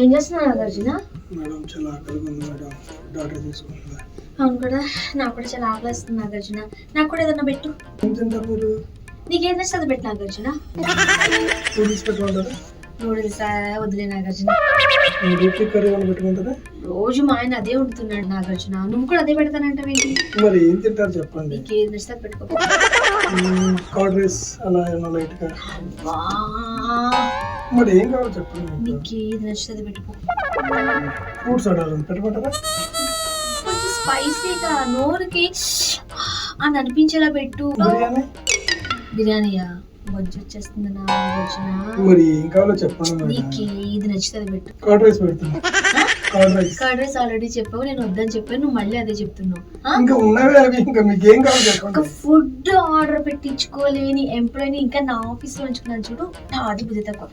ఏం చేస్తున్నావు నాగార్జున? మేడం చాలా ఆకలిగా ఉంది మేడం, డాక్టర్ తీసుకుంటున్నా. అవును కూడా, నాకు కూడా చాలా ఆకలి వస్తుంది నాగార్జున. నాకు కూడా ఏదన్నా పెట్టు. ఏం తింటారు మీరు? నీకేం నచ్చింది పెట్టు నాగార్జున. నూడిల్స్ పెట్టుకుంటారా? నూడిల్స్ వదిలే నాగార్జున. రోటీ కర్రీ ఏమైనా పెట్టుకుంటారా? రోజు మా ఆయన అదే వండుతున్నాడు నాగార్జున, నువ్వు కూడా అదే పెడతానంటావేంటి? మరి ఏం తింటారు చెప్పండి. నీకు ఏది నచ్చితే అది పెట్టుకో. కర్డ్ రైస్ అలా ఏమైనా లైట్ గా. అబ్బా, మరి ఏం కావాలో చెప్పండి. నీకు ఏది నచ్చితే అది పెట్టుకో. ఫ్రూట్స్ ఆర్డర్ పెట్టుకుంటారా? కొంచెం స్పైసీగా నోరుకి అని అనిపించేలా పెట్టు. బిర్యానీ? బిర్యానీయా? బొజ్జు వచ్చేస్తుంది నాగార్జున. మరి ఏం కావాలో చెప్పండి మేడం. నీకు ఏది నచ్చితే అది పెట్టు. కర్డ్ రైస్ పెడుతున్నా. Curd rice. Curd rice already చెప్పావు, నేను వద్దని చెప్పాను, నువ్వు మళ్ళీ అదే చెప్తున్నావు. ఇంకా ఉన్నవే అవి, ఇంకా మీకు ఏం కావాలో చెప్పండి. ఒక ఫుడ్ ఆర్డర్ పెట్టించుకోలేని ఎంప్లాయీని ఇంకా నా ఆఫీస్ లో ఉంచుకున్నాను చూడు, అది బుద్ధి తక్కువ.